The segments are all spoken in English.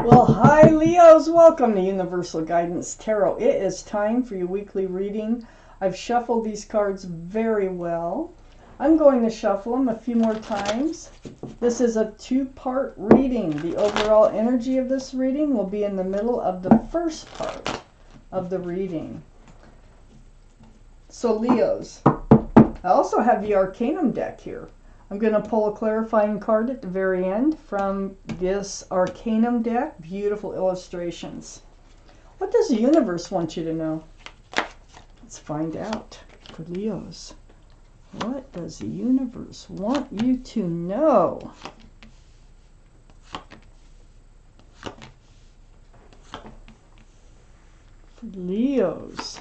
Well, hi Leos, welcome to Universal Guidance Tarot. It is time for your weekly reading. I've shuffled these cards very well. I'm going to shuffle them a few more times. This is a two-part reading. The overall energy of this reading will be in the middle of the first part of the reading. So Leos, I also have the Arcanum deck here. I'm going to pull a clarifying card at the very end from this Arcanum deck. Beautiful illustrations. What does the universe want you to know? Let's find out for Leos. What does the universe want you to know? For Leos.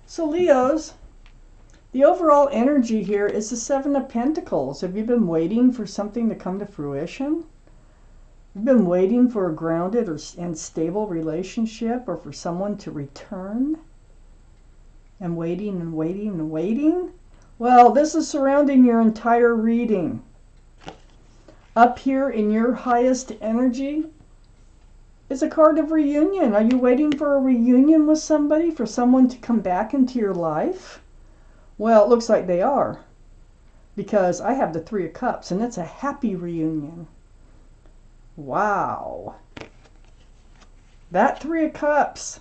So Leos, the overall energy here is the Seven of Pentacles. Have you been waiting for something to come to fruition? You've been waiting for a grounded and stable relationship, or for someone to return? And waiting and waiting and waiting? Well, this is surrounding your entire reading. Up here in your highest energy is a card of reunion. Are you waiting for a reunion with somebody, for someone to come back into your life? Well, it looks like they are, because I have the Three of Cups, and it's a happy reunion. Wow. That Three of Cups,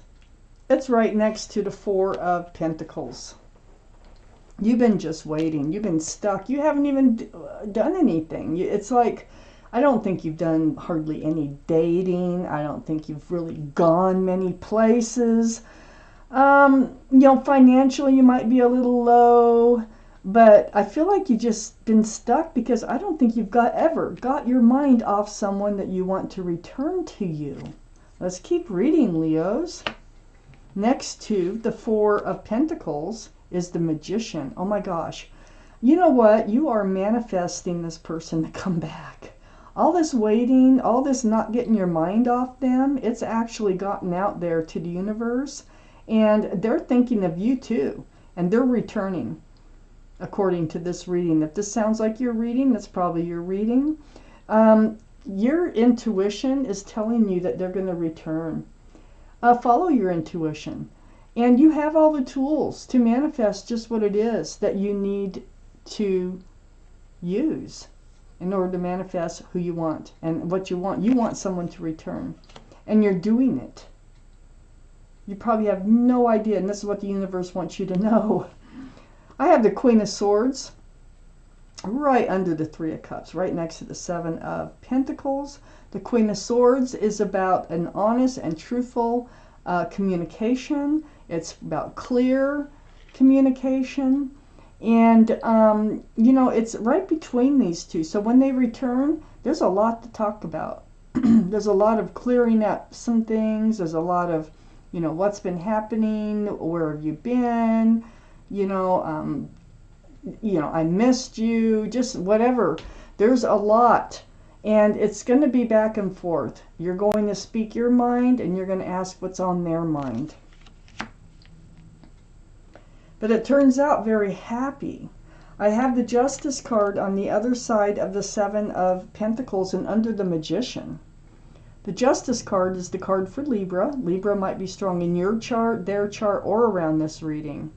it's right next to the Four of Pentacles. You've been just waiting. You've been stuck. You haven't even done anything. It's like, I don't think you've done hardly any dating. I don't think you've really gone many places. Financially you might be a little low, but I feel like you've just been stuck because I don't think you've ever got your mind off someone that you want to return to you. Let's keep reading, Leos. Next to the Four of Pentacles is the Magician. Oh my gosh. You know what? You are manifesting this person to come back. All this waiting, all this not getting your mind off them, it's actually gotten out there to the universe. And they're thinking of you too. And they're returning, according to this reading. If this sounds like your reading, that's probably your reading. Your intuition is telling you that they're going to return. Follow your intuition. And you have all the tools to manifest just what it is that you need to use in order to manifest who you want and what you want. You want someone to return. And you're doing it. You probably have no idea, and this is what the universe wants you to know. I have the Queen of Swords right under the Three of Cups, right next to the Seven of Pentacles. The Queen of Swords is about an honest and truthful communication. It's about clear communication. And, it's right between these two. So when they return, there's a lot to talk about. There's a lot of clearing up some things. There's a lot of what's been happening, where have you been, I missed you, just whatever. There's a lot, and it's going to be back and forth. You're going to speak your mind, and you're going to ask what's on their mind. But it turns out very happy. I have the Justice card on the other side of the Seven of Pentacles and under the Magician. The Justice card is the card for Libra. Libra might be strong in your chart, their chart, or around this reading.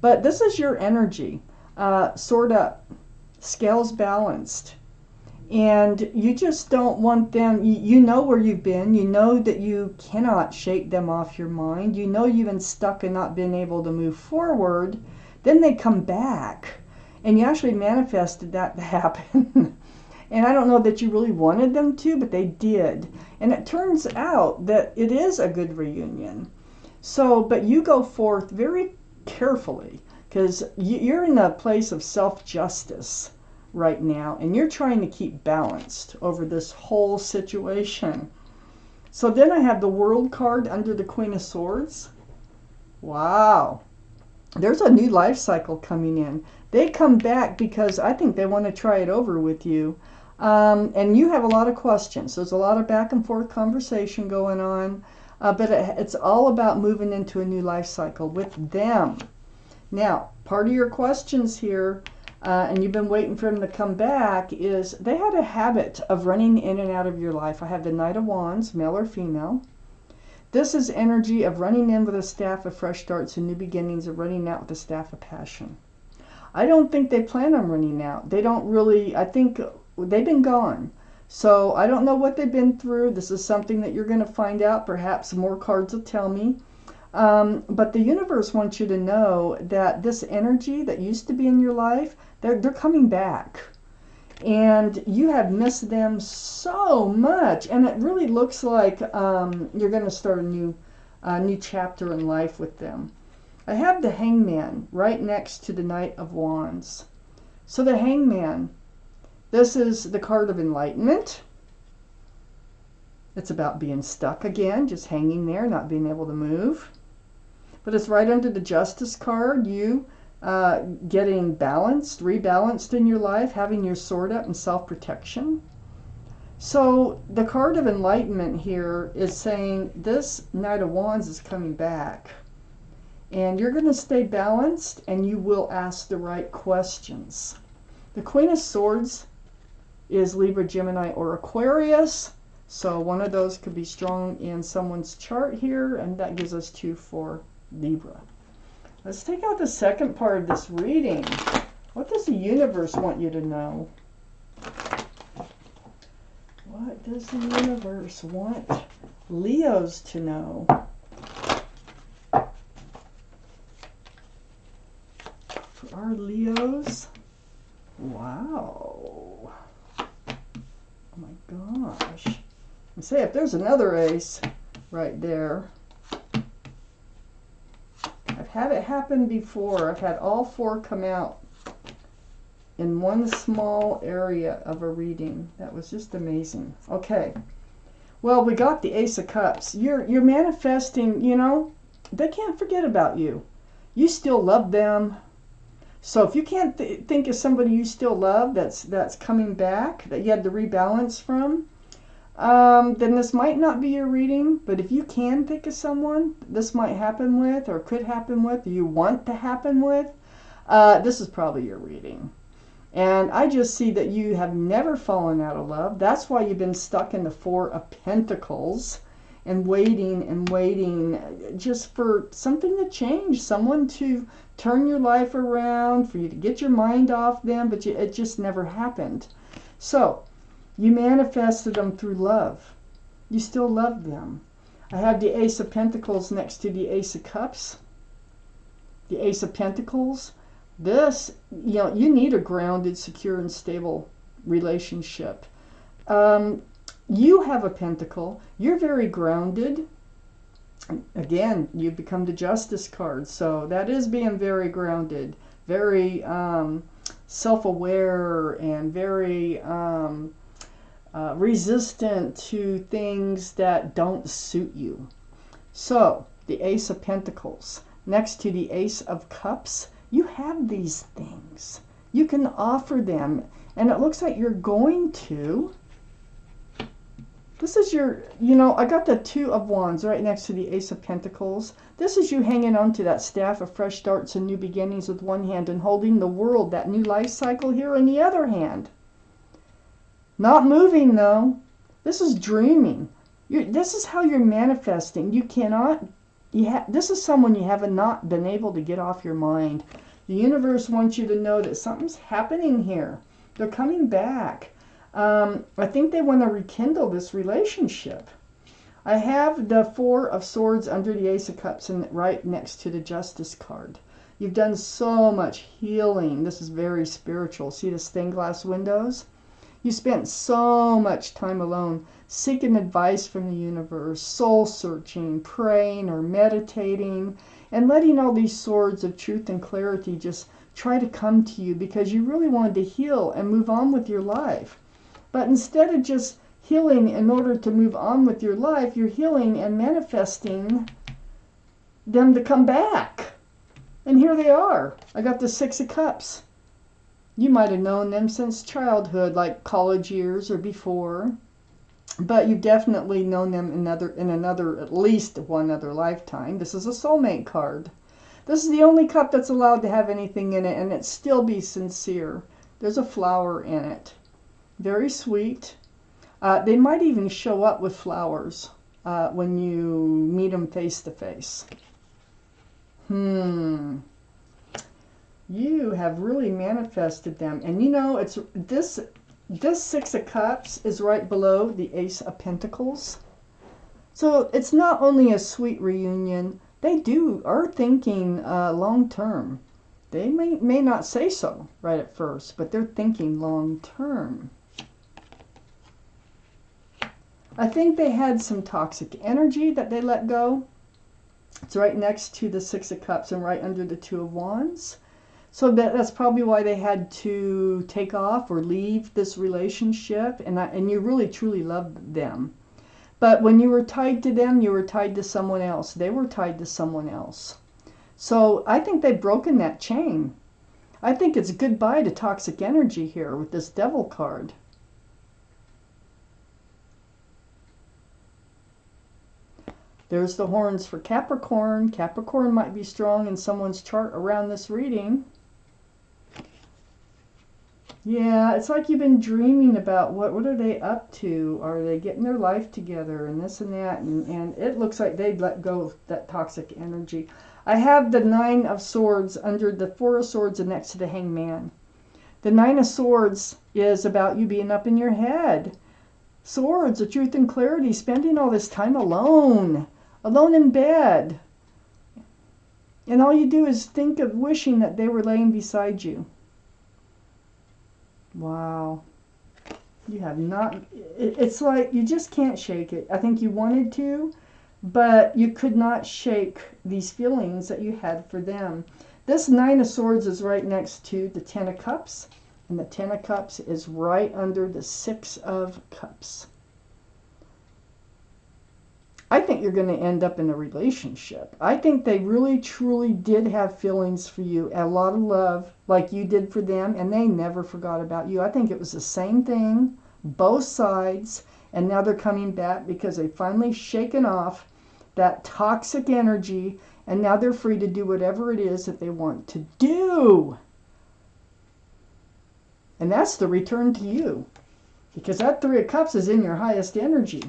But this is your energy. Sword up. Scales balanced. And you just don't want them, you know where you've been. You know that you cannot shake them off your mind. You know you've been stuck and not been able to move forward. Then they come back. And you actually manifested that to happen. And I don't know that you really wanted them to, but they did. And it turns out that it is a good reunion. So, but you go forth very carefully, because you're in a place of self-justice right now, and you're trying to keep balanced over this whole situation. So then I have the World card under the Queen of Swords. Wow. There's a new life cycle coming in. They come back because I think they want to try it over with you. And you have a lot of questions. There's a lot of back and forth conversation going on. But it's all about moving into a new life cycle with them. Now, part of your questions here and you've been waiting for them to come back, is they had a habit of running in and out of your life. I have the Knight of Wands, male or female. This is energy of running in with a staff of fresh starts and new beginnings, of running out with a staff of passion. I don't think they plan on running out. They don't really, I think they've been gone. So I don't know what they've been through. This is something that you're going to find out. Perhaps more cards will tell me. But the universe wants you to know that this energy that used to be in your life, they're coming back. And you have missed them so much. And it really looks like you're going to start a new chapter in life with them. I have the Hangman right next to the Knight of Wands. So the Hangman, this is the card of enlightenment. It's about being stuck again, just hanging there, not being able to move. But it's right under the Justice card. You getting balanced, rebalanced in your life, having your sword up and self-protection. So the card of enlightenment here is saying this Knight of Wands is coming back. And you're going to stay balanced, and you will ask the right questions. The Queen of Swords is Libra, Gemini, or Aquarius. So one of those could be strong in someone's chart here, and that gives us 2 for Libra. Let's take out the second part of this reading. What does the universe want you to know? What does the universe want Leos to know? For our Leos, wow. Oh my gosh. And say if there's another ace right there. I've had it happen before. I've had all 4 come out in one small area of a reading. That was just amazing. Okay. Well, we got the Ace of Cups. You're manifesting, you know, they can't forget about you. You still love them. So if you can't think of somebody you still love that's coming back, that you had to rebalance from, then this might not be your reading. But if you can think of someone this might happen with, or could happen with, or you want to happen with, this is probably your reading. And I just see that you have never fallen out of love. That's why you've been stuck in the 4 of Pentacles and waiting just for something to change, someone to turn your life around, for you to get your mind off them, but it just never happened. So you manifested them through love. You still love them. I have the Ace of Pentacles next to the Ace of Cups. The Ace of Pentacles. This, you know, you need a grounded, secure, and stable relationship. You have a pentacle. You're very grounded. Again, you become the Justice card. So that is being very grounded, very self-aware, and very resistant to things that don't suit you. So the Ace of Pentacles next to the Ace of Cups. You have these things. You can offer them. And it looks like you're going to. This is your, you know, I got the 2 of Wands right next to the Ace of Pentacles. This is you hanging on to that staff of fresh starts and new beginnings with one hand, and holding the world, that new life cycle here, in the other hand. Not moving, though. This is dreaming. This is how you're manifesting. You cannot, this is someone you have not been able to get off your mind. The universe wants you to know that something's happening here. They're coming back. I think they want to rekindle this relationship. I have the 4 of Swords under the Ace of Cups and right next to the Justice card. You've done so much healing. This is very spiritual. See the stained glass windows? You spent so much time alone, seeking advice from the universe, soul searching, praying or meditating, and letting all these swords of truth and clarity just try to come to you, because you really wanted to heal and move on with your life. But instead of just healing in order to move on with your life, you're healing and manifesting them to come back. And here they are. I got the 6 of Cups. You might have known them since childhood, like college years or before. But you've definitely known them in another, at least one other lifetime. This is a soulmate card. This is the only cup that's allowed to have anything in it, and it still be sincere. There's a flower in it. Very sweet. They might even show up with flowers when you meet them face to face. You have really manifested them. And you know, it's this Six of Cups is right below the Ace of Pentacles. So it's not only a sweet reunion, they are thinking long term. They may not say so right at first, but they're thinking long term. I think they had some toxic energy that they let go. It's right next to the Six of Cups and right under the Two of Wands. So that's probably why they had to take off or leave this relationship. And you really, truly loved them. But when you were tied to them, you were tied to someone else. They were tied to someone else. So I think they've broken that chain. I think it's goodbye to toxic energy here with this Devil card. There's the horns for Capricorn. Capricorn might be strong in someone's chart around this reading. Yeah, it's like you've been dreaming about what are they up to? Are they getting their life together and this and that? And it looks like they'd let go of that toxic energy. I have the Nine of Swords under the Four of Swords and next to the Hangman. The Nine of Swords is about you being up in your head. Swords, the truth and clarity, spending all this time alone in bed. And all you do is think of wishing that they were laying beside you. Wow. You have not, it's like you just can't shake it. I think you wanted to, but you could not shake these feelings that you had for them. This Nine of Swords is right next to the Ten of Cups, and the Ten of Cups is right under the Six of Cups. I think you're going to end up in a relationship. I think they really, truly did have feelings for you, a lot of love, like you did for them, and they never forgot about you. I think it was the same thing, both sides, and now they're coming back because they've finally shaken off that toxic energy, and now they're free to do whatever it is that they want to do. And that's the return to you, because that Three of Cups is in your highest energy.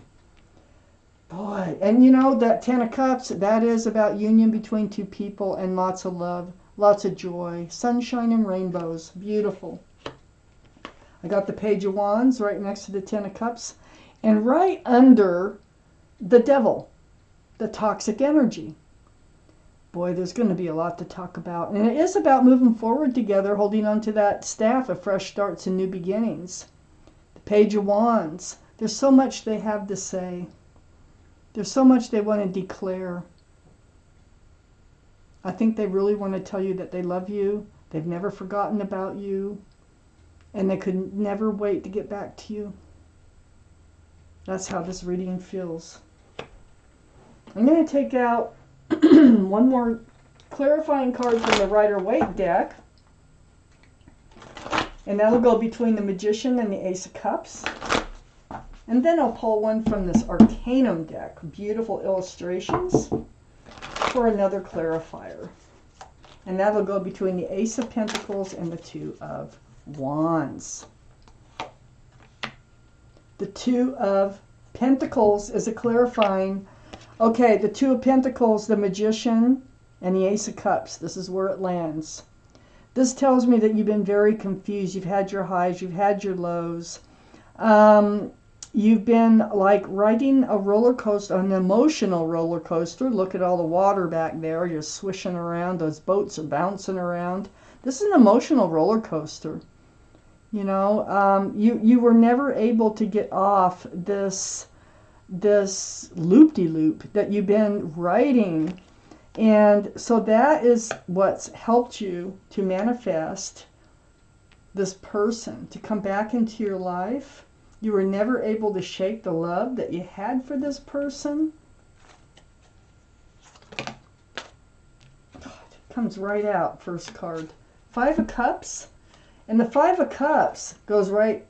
Boy, and you know, that Ten of Cups, that is about union between two people and lots of love, lots of joy, sunshine and rainbows. Beautiful. I got the Page of Wands right next to the Ten of Cups, and right under the Devil, the toxic energy. Boy, there's going to be a lot to talk about. And it is about moving forward together, holding on to that staff of fresh starts and new beginnings. The Page of Wands, there's so much they have to say. There's so much they want to declare. I think they really want to tell you that they love you. They've never forgotten about you. And they could never wait to get back to you. That's how this reading feels. I'm going to take out one more clarifying card from the Rider-Waite deck. And that'll go between the Magician and the Ace of Cups. And then I'll pull one from this Arcanum deck. Beautiful illustrations for another clarifier. And that'll go between the Ace of Pentacles and the Two of Wands. The Two of Pentacles is a clarifying. Okay, the Two of Pentacles, the Magician, and the Ace of Cups. This is where it lands. This tells me that you've been very confused. You've had your highs, you've had your lows. You've been like riding a roller coaster, an emotional roller coaster. Look at all the water back there. You're swishing around. Those boats are bouncing around. This is an emotional roller coaster. You know, you were never able to get off this loop-de-loop that you've been riding. And so that is what's helped you to manifest this person, to come back into your life. You were never able to shake the love that you had for this person. God, it comes right out, first card. Five of Cups. And the Five of Cups goes right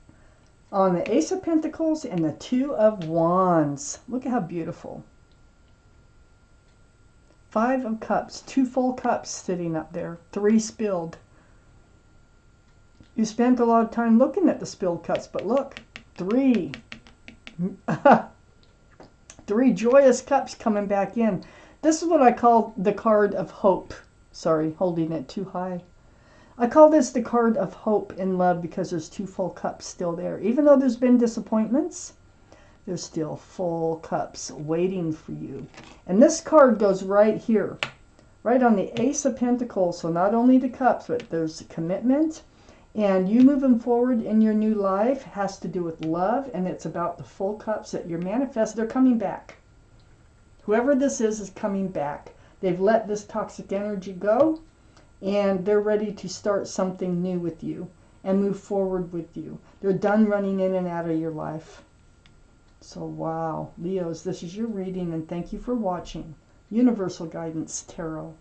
on the Ace of Pentacles and the Two of Wands. Look at how beautiful. Five of Cups, 2 full cups sitting up there, 3 spilled. You spent a lot of time looking at the spilled cups, but look, 3. 3 joyous cups coming back in. This is what I call the card of hope. Sorry, holding it too high. I call this the card of hope in love because there's 2 full cups still there. Even though there's been disappointments, there's still full cups waiting for you. And this card goes right here, right on the Ace of Pentacles. So not only the cups, but there's commitment. And you moving forward in your new life has to do with love. And it's about the full cups that you're manifesting. They're coming back. Whoever this is coming back. They've let this toxic energy go. And they're ready to start something new with you and move forward with you. They're done running in and out of your life. So, wow. Leos, this is your reading, and thank you for watching. Universal Guidance Tarot.